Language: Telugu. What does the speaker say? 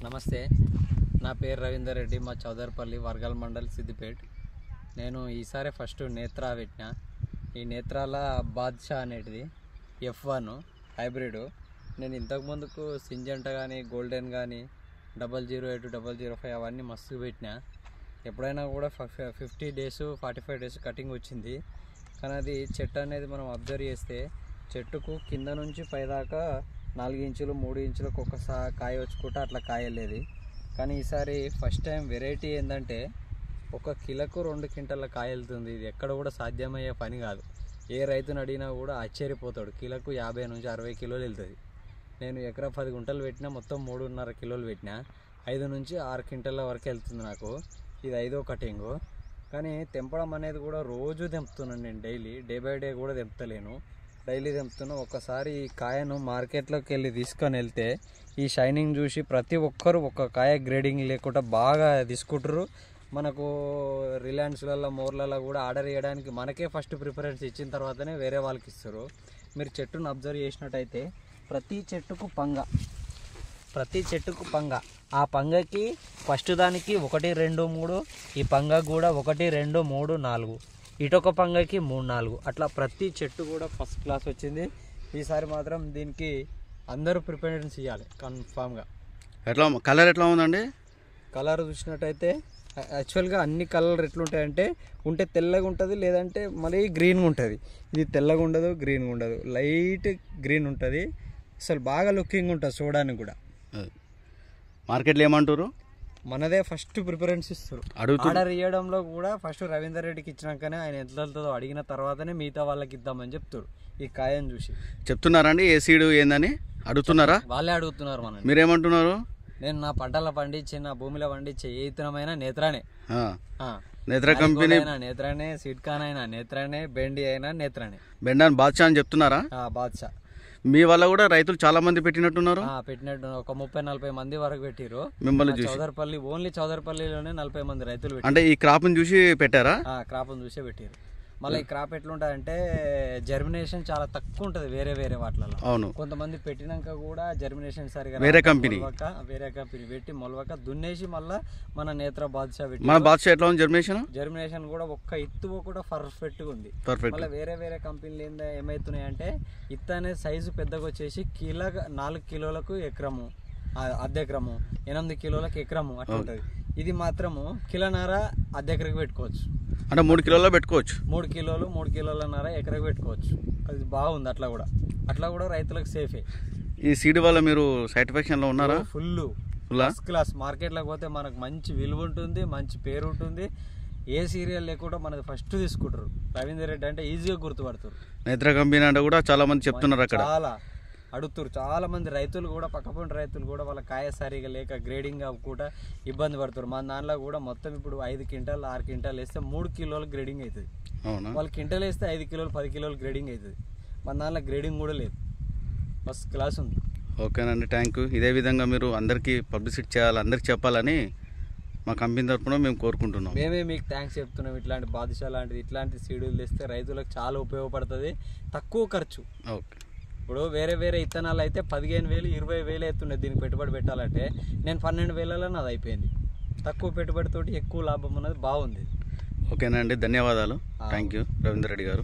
నమస్తే, నా పేరు రవీందర్ రెడ్డి. మా చౌదర్పల్లి వర్గల్ మండల్ సిద్దిపేట్. నేను ఈసారి ఫస్ట్ నేత్రా పెట్టిన. ఈ నేత్రాల బాద్షా అనేటిది F1 హైబ్రిడ్. నేను ఇంతకుముందుకు సింజంటా కానీ గోల్డెన్ కానీ 008 005 అవన్నీ మస్తు పెట్టిన. ఎప్పుడైనా కూడా 50 డేస్ 45 డేస్ కటింగ్ వచ్చింది. కానీ అది చెట్టు అనేది మనం అబ్జర్వ్ చేస్తే చెట్టుకు కింద నుంచి పైదాకా 4 ఇంచులు 3 ఇంచులకు ఒకసారి కాయ వచ్చుకుంటే అట్లా కాయలేదు. కానీ ఈసారి ఫస్ట్ టైం వెరైటీ ఏంటంటే ఒక కిలోకు 2 క్వింటాల కాయ వెళ్తుంది. ఇది ఎక్కడ కూడా సాధ్యమయ్యే పని కాదు. ఏ రైతుని అడిగినా కూడా ఆశ్చర్యపోతాడు. కిలోకు 50 నుంచి 60 కిలోలు వెళ్తుంది. నేను ఎకరా 10 గుంటలు పెట్టినా మొత్తం 3.5 కిలోలు పెట్టినా 5 నుంచి 6 క్వింటాల వరకు వెళ్తుంది నాకు. ఇది 5వ కటింగు. కానీ తెంపడం అనేది కూడా రోజు తెంపుతున్నాను నేను. డే బై డే కూడా తెంపుతలేను, డైలీ తెంపుతున్నా. ఒక్కసారి ఈ కాయను మార్కెట్లోకి వెళ్ళి తీసుకొని వెళ్తే ఈ షైనింగ్ చూసి ప్రతి ఒక్కరు ఒక కాయ గ్రేడింగ్ లేకుండా బాగా తీసుకుంటారు. మనకు రిలయన్స్లలో మోర్లలో కూడా ఆర్డర్ చేయడానికి మనకే ఫస్ట్ ప్రిఫరెన్స్ ఇచ్చిన తర్వాతనే వేరే వాళ్ళకి ఇస్తారు. మీరు చెట్టును అబ్జర్వ్ చేసినట్టయితే ప్రతి చెట్టుకు పంగ, ఆ పంగకి ఫస్ట్ దానికి 1 2 3, ఈ పంగ కూడా 1 2 3 4, ఇటొక పంగకి 3 4, అట్లా ప్రతి చెట్టు కూడా ఫస్ట్ క్లాస్ వచ్చింది. ఈసారి మాత్రం దీనికి అందరూ ప్రిఫరెన్స్ ఇవ్వాలి కన్ఫామ్గా. కలర్ ఎట్లా ఉందండి? కలర్ చూసినట్టయితే యాక్చువల్గా అన్ని కలర్ ఎట్లుంటాయంటే ఉంటే తెల్లగా ఉంటుంది, లేదంటే మళ్ళీ గ్రీన్గా ఉంటుంది. ఇది తెల్లగా ఉండదు, గ్రీన్గా ఉండదు, లైట్ గ్రీన్ ఉంటుంది. అసలు బాగా లుకింగ్ ఉంటుంది చూడడానికి కూడా. మార్కెట్లో ఏమంటారు? మనదే ఫస్ట్ ప్రిఫరెన్స్ ఇస్తారు. ఆర్డర్ ఇవ్వడంలో కూడా ఫస్ట్ రవీందర్ రెడ్డికి ఇచ్చినాకనే ఆయన ఎంత వెళ్తుందో అడిగిన తర్వాతనే మిగతా వాళ్ళకి ఇద్దామని చెప్తారు. ఈ కాయను చూసి చెప్తున్నారండి ఏ సీడ్ ఏందని అడుగుతున్నారా? వాళ్ళే అడుగుతున్నారు. మనం మీరేమంటున్నారు? నేను నా పంటల పండించి నా భూమిలో పండించే ఏ ఇతరమైన నేత్రానే, నేత్ర కంపెనీ నేత్రానే, సిడ్కాన్ అయినా నేత్రానే, బెండి అయినా నేత్రానే. బెండాన్ బాద్షా అని చెప్తున్నారా? బాద్షా. మీ వల్ల కూడా రైతులు చాలా మంది పెట్టినట్టున్నారు. పెట్టినట్టు ఒక 30-40 మంది వరకు పెట్టిరు. మిమ్మల్ని చూసి చౌదర్పల్లి, ఓన్లీ చౌదర్పల్లిలోనే 40 మంది రైతులు పెట్టారు. అంటే ఈ క్రాప్ చూసి పెట్టారా? క్రాప్ చూసే పెట్టారు. మళ్ళీ ఈ క్రాప్ ఎట్లుంటుంది అంటే జర్మినేషన్ చాలా తక్కువ ఉంటుంది వేరే వాటిలలో. అవును, కొంతమంది పెట్టినాక కూడా జర్మినేషన్ సరిగా వేరే కంపెనీ పెట్టి మొలవక దున్నేసి మళ్ళీ మన నేత్ర బాద్షా పెట్టి. మన బాద్షా ఎట్లా ఉంది జర్మినేషన్ కూడా ఒక్క ఇత్తు కూడా పర్ఫెక్ట్ గా ఉంది. మళ్ళీ వేరే కంపెనీలు ఏమైతున్నాయంటే ఇత్తు అనేది సైజు పెద్దగా వచ్చేసి 4 కిలోలకు ఎకరము, అర్ధ ఎకరము, 8 కిలోలకు ఎకరము అట్లా ఉంటుంది. ఇది మాత్రము 1.5 కిలో అర్ధ ఎకరకు పెట్టుకోవచ్చు. అంటే 3 కిలోలో పెట్టుకోవచ్చు. 3 కిలోలు 3.5 కిలోల ఎకరకు పెట్టుకోవచ్చు. అది బాగుంది. అట్లా కూడా రైతులకు సేఫే. ఈ సీడ్ వల్ల మీరు సాటిస్ఫాక్షన్ లో ఉన్నారా? Full first class. మార్కెట్లోకి పోతే మనకు మంచి విలువ ఉంటుంది, మంచి పేరు ఉంటుంది. ఏ సీరియల్ లేకుండా మనది ఫస్ట్ తీసుకుంటారు. రవీందర్ రెడ్డి అంటే ఈజీగా గుర్తుపడతారు. నేత్ర కంపెనీ అంటే కూడా చాలా మంది చెప్తున్నారు. అక్కడ చాలా అడుగుతారు. చాలా మంది రైతులు కూడా, పక్కపొంటి రైతులు కూడా వాళ్ళ కాయ సరిగా లేక గ్రేడింగ్ కూడా ఇబ్బంది పడుతారు. మన దాంట్లో కూడా మొత్తం ఇప్పుడు 5 క్వింటాలు 6 క్వింటాలు వేస్తే 3 కిలోలు గ్రేడింగ్ అవుతుంది. వాళ్ళు క్వింటాలు వేస్తే 5 కిలోలు 10 కిలోలు గ్రేడింగ్ అవుతుంది. మన దాంట్లో గ్రేడింగ్ కూడా లేదు. ఫస్ట్ క్లాస్ ఉంది. ఓకేనండి, థ్యాంక్ యూ. ఇదే విధంగా మీరు అందరికీ పబ్లిసిటీ చేయాలి, అందరికి చెప్పాలని మా కంపెనీ తరఫున మేము కోరుకుంటున్నాం. మేమే మీకు థ్యాంక్స్ చెప్తున్నాం. ఇట్లాంటి బాద్షా లాంటిది ఇట్లాంటి సీడ్లు తెస్తే రైతులకు చాలా ఉపయోగపడుతుంది. తక్కువ ఖర్చు. ఓకే, ఇప్పుడు వేరే ఇత్తనాలు అయితే 15,000 20,000 అవుతున్నాయి దీనికి పెట్టుబడి పెట్టాలంటే. నేను 12,000లో నాది అయిపోయింది. తక్కువ పెట్టుబడితోటి ఎక్కువ లాభం ఉన్నది. బాగుంది. ఓకేనండి, ధన్యవాదాలు. థ్యాంక్ యూ రవీందర్ రెడ్డి గారు.